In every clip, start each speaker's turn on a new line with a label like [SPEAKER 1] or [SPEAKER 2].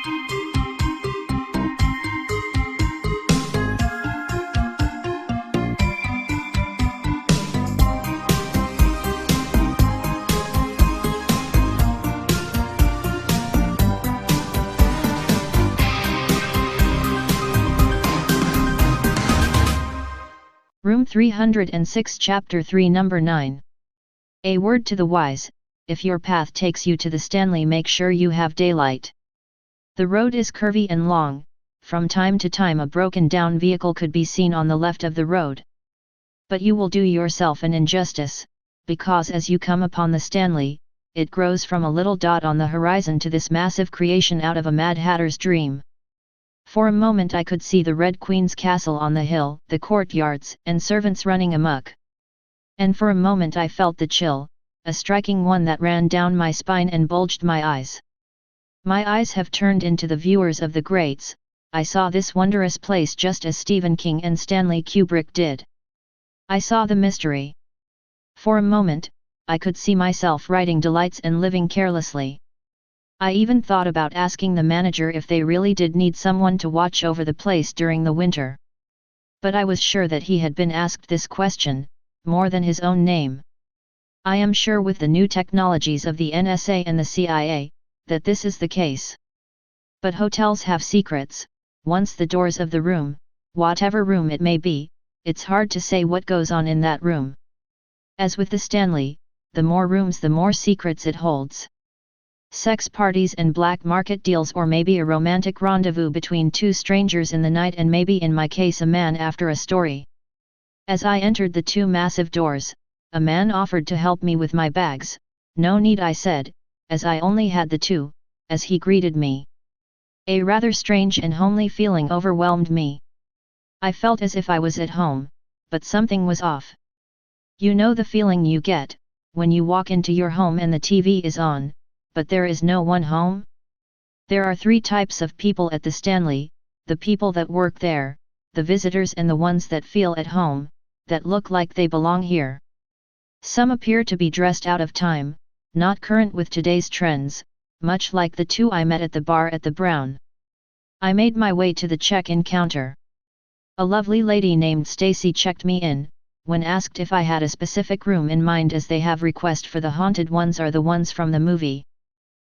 [SPEAKER 1] Room 306 Chapter 3 Number 9. A word to the wise: if your path takes you to the Stanley, make sure you have daylight. The road is curvy and long. From time to time a broken down vehicle could be seen on the left of the road. But you will do yourself an injustice, because as you come upon the Stanley, it grows from a little dot on the horizon to this massive creation out of a Mad Hatter's dream. For a moment I could see the Red Queen's castle on the hill, the courtyards, and servants running amok. And for a moment I felt the chill, a striking one that ran down my spine and bulged my eyes. My eyes have turned into the viewers of the greats. I saw this wondrous place just as Stephen King and Stanley Kubrick did. I saw the mystery. For a moment, I could see myself writing delights and living carelessly. I even thought about asking the manager if they really did need someone to watch over the place during the winter. But I was sure that he had been asked this question, more than his own name. I am sure with the new technologies of the NSA and the CIA, that this is the case. But hotels have secrets. Once the doors of the room, whatever room it may be, it's hard to say what goes on in that room. As with the Stanley, the more rooms the more secrets it holds. Sex parties and black market deals, or maybe a romantic rendezvous between two strangers in the night, and maybe in my case a man after a story. As I entered the two massive doors, a man offered to help me with my bags. No need, I said, as I only had the two, as he greeted me. A rather strange and homely feeling overwhelmed me. I felt as if I was at home, but something was off. You know the feeling you get, when you walk into your home and the TV is on, but there is no one home? There are three types of people at the Stanley: the people that work there, the visitors, and the ones that feel at home, that look like they belong here. Some appear to be dressed out of time, not current with today's trends, much like the two I met at the bar at the Brown. I made my way to the check-in counter. A lovely lady named Stacy checked me in. When asked if I had a specific room in mind, as they have request for the haunted ones or the ones from the movie,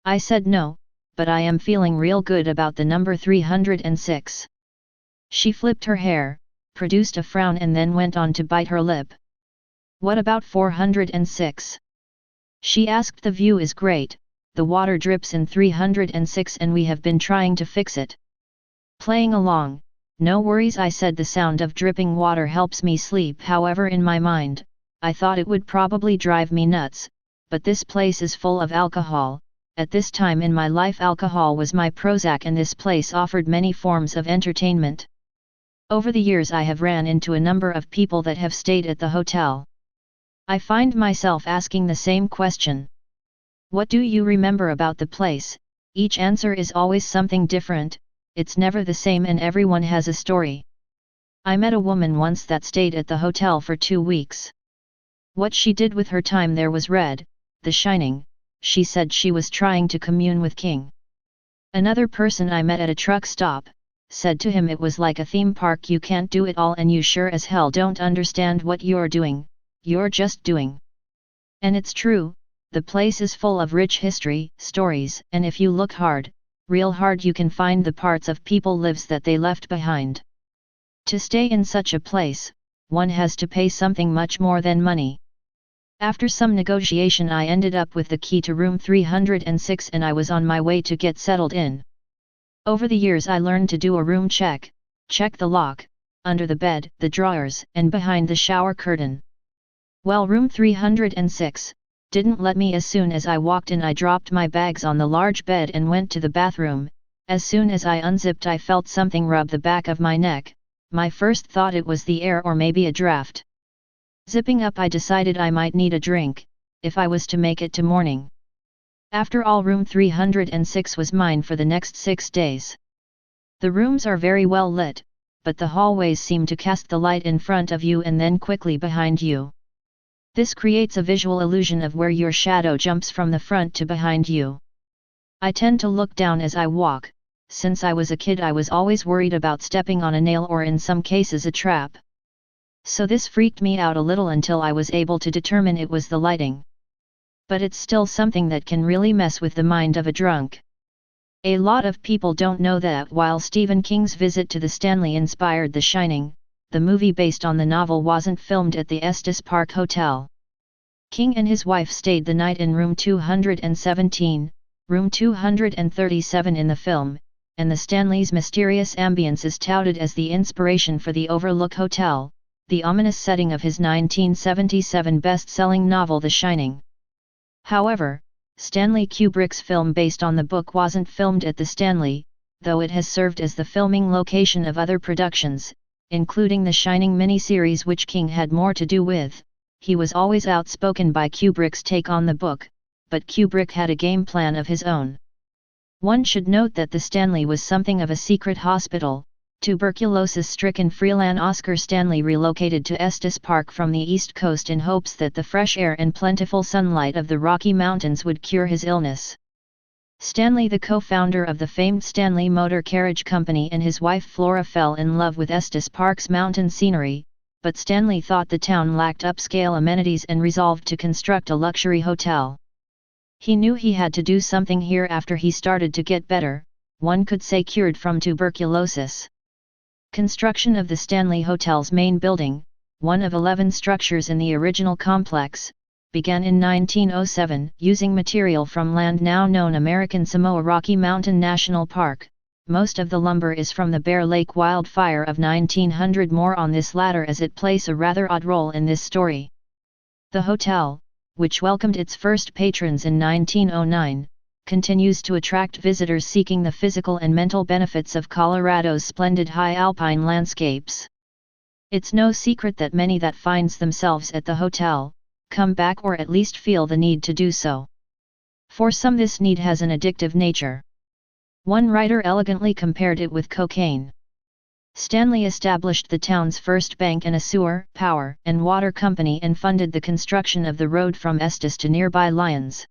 [SPEAKER 1] I said no, but I am feeling real good about the number 306. She flipped her hair, produced a frown, and then went on to bite her lip. What about 406? She asked. The view is great, the water drips in 306 and we have been trying to fix it. Playing along, no worries, I said. The sound of dripping water helps me sleep. However, in my mind, I thought it would probably drive me nuts, but this place is full of alcohol. At this time in my life, alcohol was my Prozac, and this place offered many forms of entertainment. Over the years I have ran into a number of people that have stayed at the hotel. I find myself asking the same question. What do you remember about the place? Each answer is always something different. It's never the same, and everyone has a story. I met a woman once that stayed at the hotel for 2 weeks. What she did with her time there was read The Shining. She said she was trying to commune with King. Another person I met at a truck stop said to him it was like a theme park. You can't do it all, and you sure as hell don't understand what you're doing, you're just doing. And it's true, the place is full of rich history, stories, and if you look hard, real hard, you can find the parts of people lives that they left behind. To stay in such a place, one has to pay something much more than money. After some negotiation I ended up with the key to room 306 and I was on my way to get settled in. Over the years I learned to do a room check the lock, under the bed, the drawers, and behind the shower curtain. Well, room 306 didn't let me. As soon as I walked in I dropped my bags on the large bed and went to the bathroom. As soon as I unzipped I felt something rub the back of my neck. My first thought it was the air or maybe a draft. Zipping up I decided I might need a drink, if I was to make it to morning. After all, room 306 was mine for the next 6 days. The rooms are very well lit, but the hallways seem to cast the light in front of you and then quickly behind you. This creates a visual illusion of where your shadow jumps from the front to behind you. I tend to look down as I walk, since I was a kid I was always worried about stepping on a nail or in some cases a trap. So this freaked me out a little until I was able to determine it was the lighting. But it's still something that can really mess with the mind of a drunk. A lot of people don't know that while Stephen King's visit to the Stanley inspired The Shining, the movie based on the novel wasn't filmed at the Estes Park Hotel. King and his wife stayed the night in room 217, room 237 in the film, and the Stanley's mysterious ambience is touted as the inspiration for the Overlook Hotel, the ominous setting of his 1977 best-selling novel The Shining. However, Stanley Kubrick's film based on the book wasn't filmed at the Stanley, though it has served as the filming location of other productions, including the Shining miniseries which King had more to do with. He was always outspoken by Kubrick's take on the book, but Kubrick had a game plan of his own. One should note that the Stanley was something of a secret hospital. Tuberculosis-stricken freelance Oscar Stanley relocated to Estes Park from the East Coast in hopes that the fresh air and plentiful sunlight of the Rocky Mountains would cure his illness. Stanley, the co-founder of the famed Stanley Motor Carriage Company, and his wife Flora fell in love with Estes Park's mountain scenery, but Stanley thought the town lacked upscale amenities and resolved to construct a luxury hotel. He knew he had to do something here after he started to get better, one could say cured from tuberculosis. Construction of the Stanley Hotel's main building, one of 11 structures in the original complex, began in 1907 using material from land now known American Samoa Rocky Mountain National Park. Most of the lumber is from the Bear Lake wildfire of 1900. More on this latter as it plays a rather odd role in this story. The hotel, which welcomed its first patrons in 1909, continues to attract visitors seeking the physical and mental benefits of Colorado's splendid high alpine landscapes. It's no secret that many that finds themselves at the hotel, come back or at least feel the need to do so. For some this need has an addictive nature. One writer elegantly compared it with cocaine. Stanley established the town's first bank and a sewer, power, and water company and funded the construction of the road from Estes to nearby Lyons.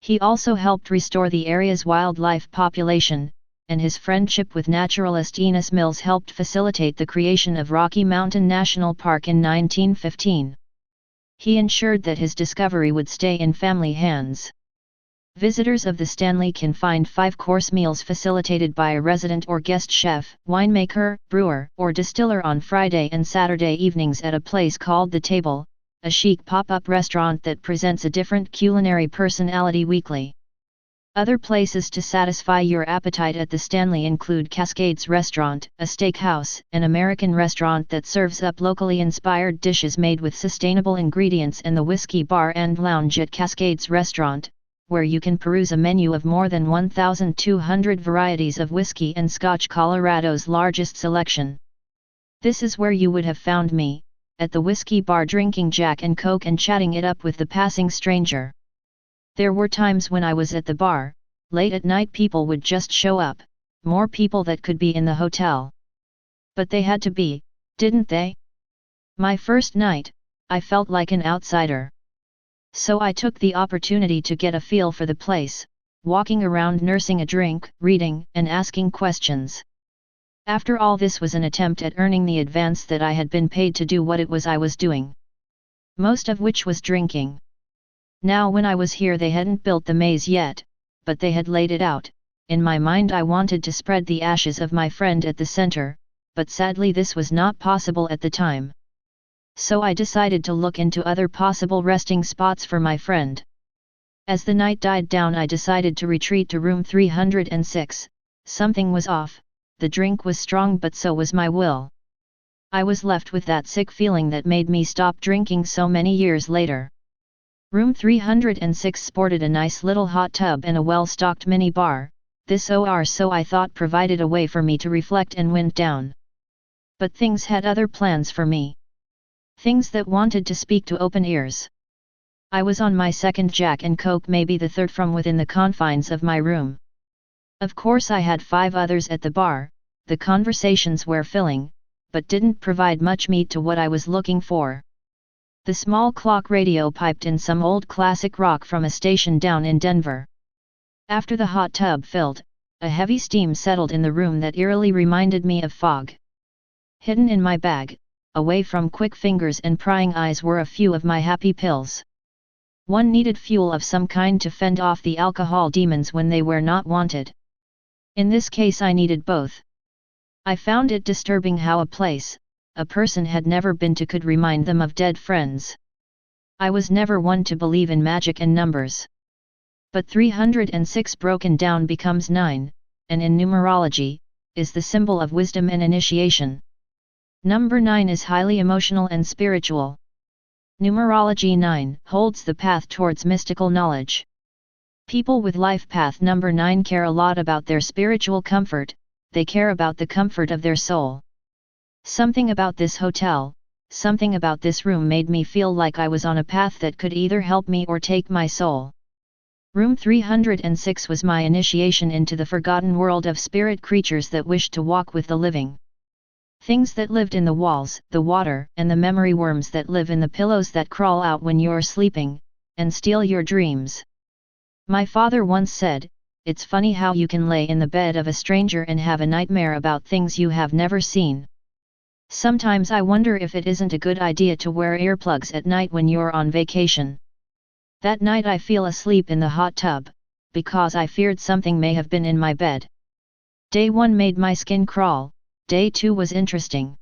[SPEAKER 1] He also helped restore the area's wildlife population, and his friendship with naturalist Enos Mills helped facilitate the creation of Rocky Mountain National Park in 1915. He ensured that his discovery would stay in family hands. Visitors of the Stanley can find 5-course meals facilitated by a resident or guest chef, winemaker, brewer, or distiller on Friday and Saturday evenings at a place called The Table, a chic pop-up restaurant that presents a different culinary personality weekly. Other places to satisfy your appetite at the Stanley include Cascades Restaurant, a steakhouse, an American restaurant that serves up locally inspired dishes made with sustainable ingredients, and the Whiskey Bar and Lounge at Cascades Restaurant, where you can peruse a menu of more than 1,200 varieties of whiskey and Scotch, Colorado's largest selection. This is where you would have found me, at the Whiskey Bar, drinking Jack and Coke and chatting it up with the passing stranger. There were times when I was at the bar, late at night people would just show up, more people that could be in the hotel. But they had to be, didn't they? My first night, I felt like an outsider. So I took the opportunity to get a feel for the place, walking around nursing a drink, reading, and asking questions. After all, this was an attempt at earning the advance that I had been paid to do what it was I was doing. Most of which was drinking. Now when I was here they hadn't built the maze yet, but they had laid it out. In my mind I wanted to spread the ashes of my friend at the center, but sadly this was not possible at the time. So I decided to look into other possible resting spots for my friend. As the night died down I decided to retreat to room 306, something was off. The drink was strong but so was my will. I was left with that sick feeling that made me stop drinking so many years later. Room 306 sported a nice little hot tub and a well-stocked mini bar, this or so I thought provided a way for me to reflect and wind down. But things had other plans for me. Things that wanted to speak to open ears. I was on my second Jack and Coke, maybe the third from within the confines of my room. Of course I had 5 others at the bar, the conversations were filling, but didn't provide much meat to what I was looking for. The small clock radio piped in some old classic rock from a station down in Denver. After the hot tub filled, a heavy steam settled in the room that eerily reminded me of fog. Hidden in my bag, away from quick fingers and prying eyes, were a few of my happy pills. One needed fuel of some kind to fend off the alcohol demons when they were not wanted. In this case I needed both. I found it disturbing how a place, a person had never been to could remind them of dead friends. I was never one to believe in magic and numbers. But 306 broken down becomes 9, and in numerology, is the symbol of wisdom and initiation. Number 9 is highly emotional and spiritual. Numerology 9 holds the path towards mystical knowledge. People with life path number 9 care a lot about their spiritual comfort, they care about the comfort of their soul. Something about this hotel, something about this room made me feel like I was on a path that could either help me or take my soul. Room 306 was my initiation into the forgotten world of spirit creatures that wished to walk with the living. Things that lived in the walls, the water, and the memory worms that live in the pillows that crawl out when you're sleeping, and steal your dreams. My father once said, "It's funny how you can lay in the bed of a stranger and have a nightmare about things you have never seen." Sometimes I wonder if it isn't a good idea to wear earplugs at night when you're on vacation. That night I fell asleep in the hot tub, because I feared something may have been in my bed. Day 1 made my skin crawl, day 2 was interesting.